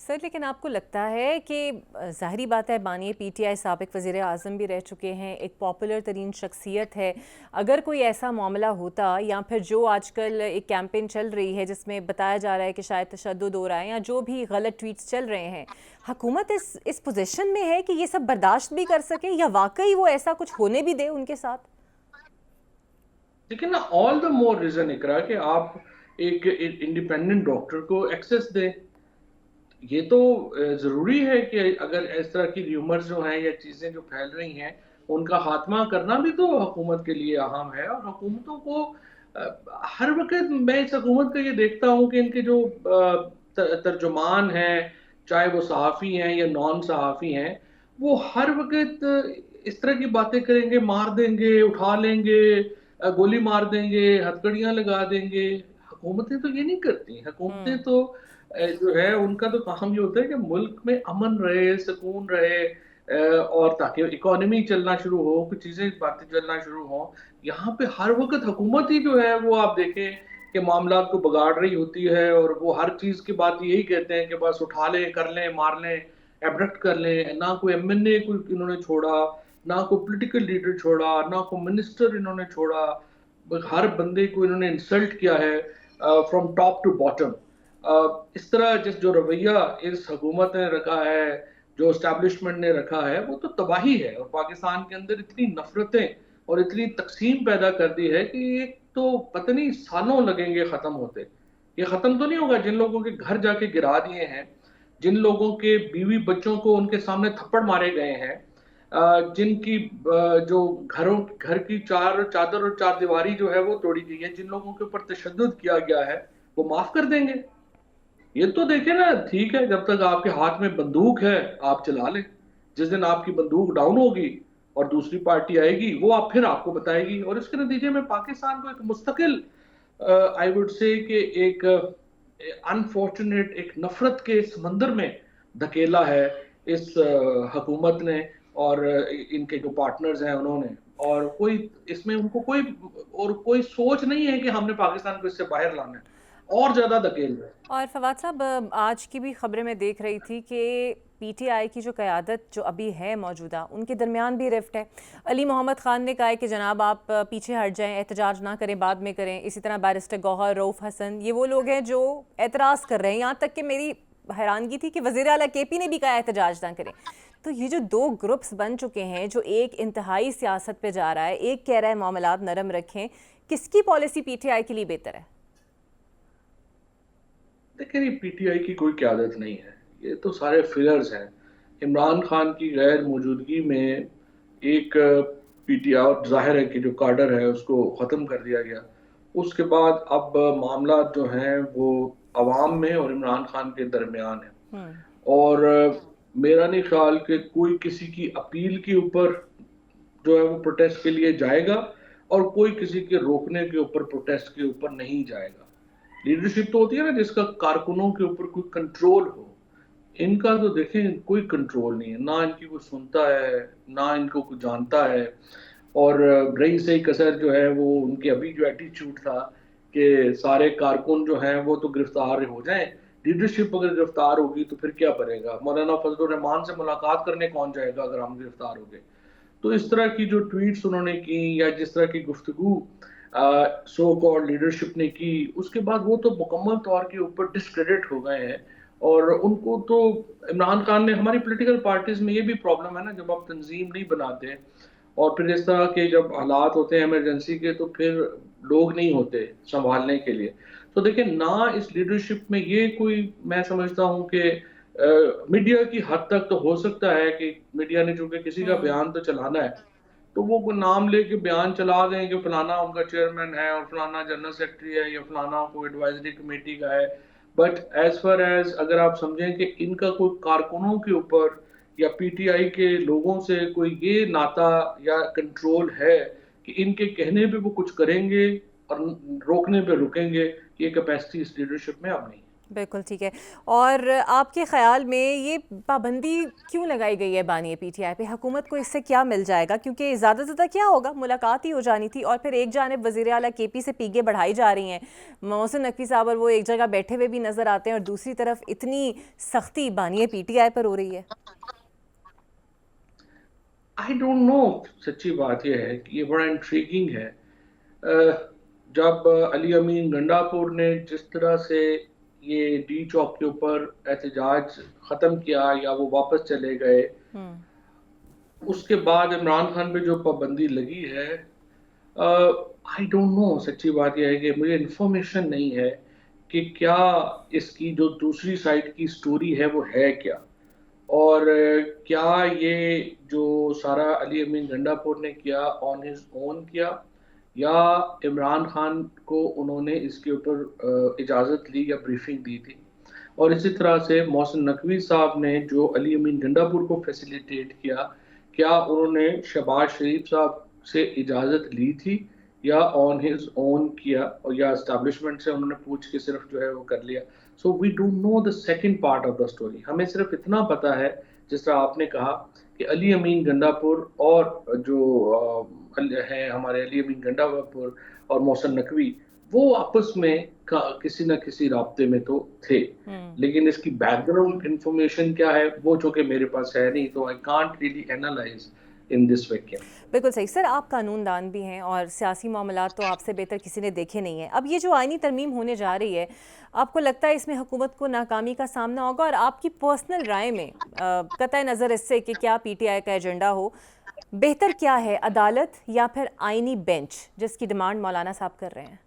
Sir, लेकिन आपको लगता है कि ज़ाहिरी बात है, मानिए पीटीआई साबिक़ वज़ीर आज़म भी रह चुके हैं, एक पॉपुलर तरीन शख्सियत है, अगर कोई ऐसा मामला होता या फिर जो आजकल एक कैंपेन चल रही है जिसमें बताया जा रहा है कि शायद तशद्दुद हो रहा है या जो भी गलत ट्वीट्स चल रहे हैं, हुकूमत इस पोजीशन में है कि ये सब बर्दाश्त भी कर सके या वाकई वो ऐसा कुछ होने भी दे उनके साथ? लेकिन ना ऑल द मोर रीजन इकरा कि आप एक इंडिपेंडेंट डॉक्टर को एक्सेस दें। ये तो ज़रूरी है कि अगर इस तरह की र्यूमर्स जो हैं या चीज़ें जो फैल रही हैं, उनका ख़ात्मा करना भी तो हुकूमत के लिए अहम है। और हुकूमतों को हर वक़्त मैं इस हुकूमत का ये देखता हूँ कि इनके जो तर्जुमान हैं, चाहे वो सहाफ़ी हैं या नॉन सहाफ़ी हैं, वो हर वक़्त इस तरह की बातें करेंगे, मार देंगे, उठा लेंगे, गोली मार देंगे, हथकड़ियाँ लगा देंगे। हुकूमतें तो ये नहीं करती। हुकूमतें हुँ। तो जो है उनका तो काम ये होता है कि मुल्क में अमन रहे, सुकून रहे, और ताकि इकोनॉमी चलना शुरू हो, कुछ चीज़ें बातें चलना शुरू हों। यहाँ पे हर वक़्त हुकूमत ही जो है वो आप देखें कि मामलात को बिगाड़ रही होती है, और वो हर चीज़ की बात यही कहते हैं कि बस उठा लें, कर लें, मार लें, एब्डक्ट कर लें। ना कोई एमएनए कोई इन्होंने छोड़ा, ना कोई पॉलिटिकल लीडर छोड़ा, ना कोई मिनिस्टर इन्होंने छोड़ा। हर बंदे को इन्होंने इंसल्ट किया है फ्रॉम टॉप टू बॉटम। इस तरह जिस जो रवैया इस हुकूमत ने रखा है, जो एस्टैब्लिशमेंट ने रखा है, वो तो तबाही है। और पाकिस्तान के अंदर इतनी नफरतें और इतनी तकसीम पैदा कर दी है कि एक तो पता नहीं सालों लगेंगे ख़त्म होते। ये ख़त्म तो नहीं होगा। जिन लोगों के घर जाके गिरा दिए हैं, जिन लोगों के बीवी बच्चों को उनके सामने थप्पड़ मारे गए हैं, जिनकी जो घर की चार चादर और चार दीवारी जो है वो तोड़ी गई है, जिन लोगों के ऊपर तशद्दुद किया गया है, वो माफ कर देंगे? ये तो देखिए ना, ठीक है, जब तक आपके हाथ में बंदूक है आप चला लें। जिस दिन आपकी बंदूक डाउन होगी और दूसरी पार्टी आएगी, वो आप फिर आपको बताएगी। और इसके नतीजे में पाकिस्तान को एक मुस्तकिल, आई वुड से कि एक अनफॉर्चुनेट एक नफरत के समंदर में धकेला है इस हुकूमत ने, और इनके जो पार्टनर्स हैं उन्होंने। और कोई इसमें उनको कोई सोच नहीं है कि हमने पाकिस्तान को इससे बाहर लाना है, और ज्यादा धकेल रहे हैं। और फवाद साहब, आज की भी खबरें मैं देख रही थी कि पीटीआई की जो क़यादत जो अभी है मौजूदा, उनके दरमियान भी रिफ्ट है। अली मोहम्मद ख़ान ने कहा है कि जनाब आप पीछे हट जाएं, एहतजाज ना करें, बाद में करें। इसी तरह बैरिस्टर गौहर, रऊफ़ हसन, ये वो लोग हैं जो एतराज़ कर रहे हैं। यहाँ तक कि मेरी हैरानगी थी कि वज़ीर आला केपी ने भी कहा एहतजाज ना करें। तो ये जो दो ग्रुप्स बन चुके हैं, जो एक इंतहाई सियासत पे जा रहा है, एक कह रहा है मामलात नरम रखें, किसकी पॉलिसी पीटीआई के लिए बेहतर है? देखिए, ये पीटीआई की कोई क़यादत नहीं है। ये तो सारे फिगर्स हैं। इमरान खान की गैर मौजूदगी में एक पीटीआई, ज़ाहिर है कि जो काडर है उसको ख़त्म कर दिया गया। उसके बाद अब मामला जो हैं वो अवाम में और इमरान खान के दरमियान है। हम्म। और मेरा नहीं ख्याल कि कोई किसी की अपील के ऊपर जो है वो प्रोटेस्ट के लिए जाएगा, और कोई किसी के रोकने के ऊपर, प्रोटेस्ट के ऊपर नहीं जाएगा। लीडरशिप तो होती है ना जिसका कारकुनों के ऊपर कोई कंट्रोल हो। इनका तो देखें कोई कंट्रोल नहीं है, ना इनकी कोई सुनता है, ना इनको कोई जानता है। और रही सही कसर जो है वो उनके अभी जो एटीट्यूड था कि सारे कारकुन जो हैं वो तो गिरफ्तार हो जाएं। लीडरशिप अगर गिरफ्तार होगी तो फिर क्या करेगा? मौलाना फजलुर रहमान से मुलाकात करने कौन जाएगा अगर हम गिरफ्तार हो गए? तो इस तरह की जो ट्वीट्स उन्होंने की या जिस तरह की गुफ्तगू सो कॉल्ड लीडरशिप ने की, उसके बाद वो तो मुकम्मल तौर के ऊपर डिस्क्रेडिट हो गए हैं। और उनको तो इमरान खान ने, हमारी पॉलिटिकल पार्टीज में ये भी प्रॉब्लम है ना, जब आप तंजीम नहीं बनाते और फिर इस तरह के जब हालात होते हैं इमरजेंसी के, तो फिर लोग नहीं होते संभालने के लिए। तो देखिए ना, इस लीडरशिप में ये कोई, मैं समझता हूँ कि मीडिया की हद तक तो हो सकता है कि मीडिया ने चूंकि किसी का हम्म। बयान तो चलाना है, तो वो कोई नाम लेके बयान चला दें कि फलाना उनका चेयरमैन है और फलाना जनरल सेक्रेटरी है या फलाना कोई एडवाइजरी कमेटी का है। बट एज फार एज अगर आप समझें कि इनका कोई कारकुनों के ऊपर या पीटीआई के लोगों से कोई ये नाता या कंट्रोल है कि इनके कहने पे वो कुछ करेंगे और रोकने पे रुकेंगे, ये कैपेसिटी इस लीडरशिप में अब नहीं है। बिल्कुल ठीक है। और आपके ख़्याल में ये पाबंदी क्यों लगाई गई है बानी पीटीआई पे? हुकूमत को इससे क्या मिल जाएगा? क्योंकि ज़्यादा से ज़्यादा क्या होगा, मुलाकात ही हो जानी थी और फिर एक जानिब वज़ीर आला केपी से पीगे बढ़ाई जा रही हैं, मोहसिन नकवी साहब और वो एक जगह बैठे हुए भी नज़र आते हैं और दूसरी तरफ इतनी सख्ती बानी पीटीआई पर हो रही है। I don't know. सच्ची बात यह है कि ये बड़ा इंट्रीगिंग है। जब अली अमीन गंडापुर ने जिस तरह से ये डी चौक के ऊपर एहतजाज ख़त्म किया या वो वापस चले गए, उसके बाद इमरान खान पे जो पाबंदी लगी है, आई डोंट नो। सच्ची बात यह है कि मुझे इन्फॉर्मेशन नहीं है कि क्या इसकी जो दूसरी साइड की स्टोरी है वो है क्या, और क्या ये जो सारा अली अमीन गंडापुर ने किया ऑन हिज ओन किया, या इमरान खान को उन्होंने इसके ऊपर इजाज़त ली या ब्रीफिंग दी थी। और इसी तरह से मोहसिन नकवी साहब ने जो अली अमीन गंडापुर को फैसिलिटेट किया, क्या उन्होंने शहबाज शरीफ साहब से इजाज़त ली थी या ऑन हिज ओन किया, और या एस्टैब्लिशमेंट से उन्होंने पूछ के सिर्फ जो है वो कर लिया। So we don't know the second part of the story. हमें सिर्फ इतना पता है, जिस तरह आपने कहा, कि अली अमीन गंडापुर और जो है हमारे अली अमीन गंडापुर और मोहसिन नकवी, वो आपस में किसी न किसी राब्ते में तो थे। लेकिन इसकी बैकग्राउंड इंफॉर्मेशन क्या है वो चूंकि मेरे पास है नहीं, तो I can't really analyse in this vacuum. बिल्कुल सही। सर, आप कानूनदान भी हैं और सियासी मामलात तो आपसे बेहतर किसी ने देखे नहीं है। अब ये जो आईनी तरमीम होने जा रही है, आपको लगता है इसमें हुकूमत को नाकामी का सामना होगा? और आपकी पर्सनल राय में कतई नज़र इससे कि क्या पीटीआई का एजेंडा हो, बेहतर क्या है, अदालत या फिर आईनी बेंच, जिसकी डिमांड मौलाना साहब कर रहे हैं?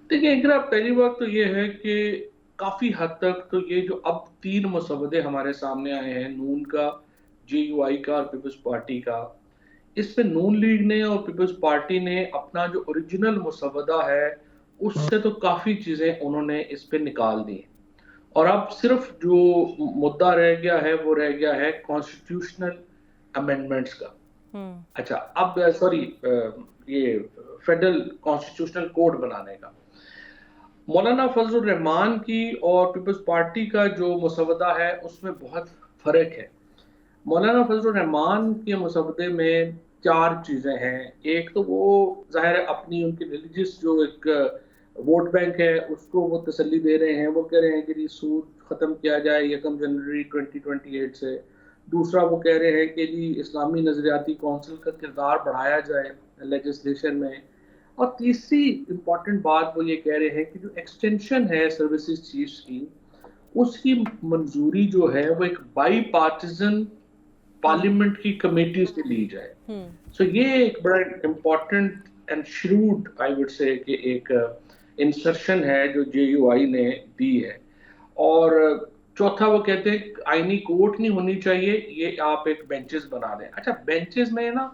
देखिए इकरा, पहली बात तो ये है कि काफ़ी हद तक तो ये जो अब 3 मसवदे हमारे सामने आए हैं, नून का, जेयूआई का और पीपल्स पार्टी का, इस पे नून लीग ने और पीपल्स पार्टी ने अपना जो ओरिजिनल मसवदा है उससे तो काफ़ी चीज़ें उन्होंने इस पे निकाल दी। और अब सिर्फ जो मुद्दा रह गया है वो रह गया है कॉन्स्टिट्यूशनल अमेंडमेंट्स का। अच्छा, अब सॉरी, ये फेडरल कॉन्स्टिट्यूशनल कोड बनाने का। मौलाना फजलुर रहमान की और पीपल्स पार्टी का जो मसवदा है उसमें बहुत फ़र्क है। मौलाना फजलुर रहमान के मसवदे में 4 चीज़ें हैं। एक तो वो ज़ाहिर है अपनी उनकी रिलीजियस जो एक वोट बैंक है उसको वो तसल्ली दे रहे हैं। वो कह रहे हैं कि जी सूद ख़त्म किया जाए 1 जनवरी 2028 से। दूसरा वो कह रहे हैं कि जी इस्लामी नज़रियाती कौंसिल का किरदार बढ़ाया जाए लेजिस्लेशन में। और तीसरी इम्पॉर्टेंट बात वो ये कह रहे हैं कि जो एक्सटेंशन है सर्विसेज चीफ्स की, उसकी मंजूरी जो है वो एक बाई पार्टिजन पार्लियामेंट की कमेटी से ली जाए। सो ये एक बड़ा important and shrewd, I would say, कि एक इंसर्शन है जो जेयूआई ने दी है। और चौथा वो कहते हैं आईनी कोर्ट नहीं होनी चाहिए, ये आप एक बेंचेस बना दें। अच्छा, बेंचेस में ना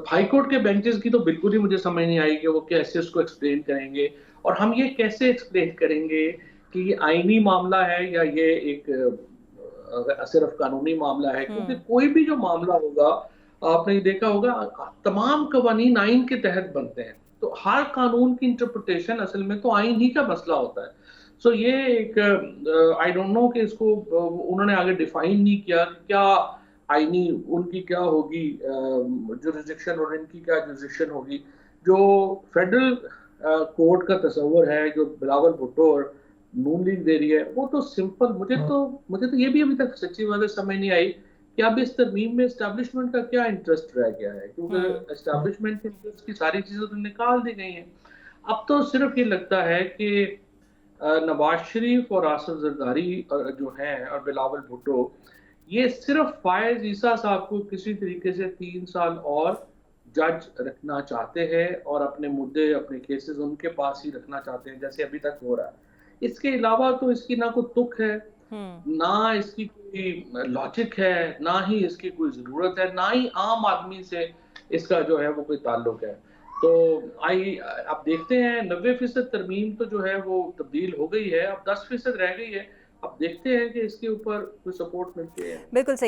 हाई कोर्ट के बेंचेस की तो बिल्कुल ही मुझे समझ नहीं आई कि वो कैसे उसको एक्सप्लेन करेंगे, और हम ये कैसे एक्सप्लेन करेंगे कि ये आईनी मामला है या ये एक सिर्फ कानूनी मामला है। क्योंकि कोई भी जो मामला होगा, आपने ये देखा होगा, तमाम कवानीन आइन के तहत बनते हैं, तो हर कानून की इंटरप्रिटेशन असल में तो आइन ही का मसला होता है। सो ये एक आई डोंट नो कि इसको उन्होंने आगे डिफाइन नहीं किया कि क्या आईनी उनकी क्या होगी जुरिसडिक्शन और इनकी क्या जुरिसडिक्शन होगी। जो फेडरल कोर्ट का तस्वर है जो बिलावल भुट्टो और नून लीग दे रही है, वो तो सिंपल, मुझे तो ये भी अभी तक सच्ची बात है समझ नहीं आई कि अब इस तरमीम में एस्टैब्लिशमेंट का क्या इंटरेस्ट रह गया है। क्योंकि एस्टैब्लिशमेंट के इंटरेस्ट की सारी चीजें तो निकाल दी गई हैं। अब तो सिर्फ ये लगता है कि नवाज शरीफ और आसिफ जरदारी जो हैं और बिलावल भुट्टो, ये सिर्फ फायज ईसा साहब को किसी तरीके से 3 साल और जज रखना चाहते हैं और अपने मुद्दे, अपने केसेस उनके पास ही रखना चाहते हैं जैसे अभी तक हो रहा है। इसके अलावा तो इसकी ना कोई तुक है, ना इसकी कोई लॉजिक है, ना ही इसकी कोई जरूरत है, ना ही आम आदमी से इसका जो है वो कोई ताल्लुक है। तो अब देखते हैं, 90% तरमीम तो जो है वो तब्दील हो गई है, अब 10% रह गई है। अब देखते हैं कि इसके ऊपर कोई सपोर्ट मिलती है। बिल्कुल सही।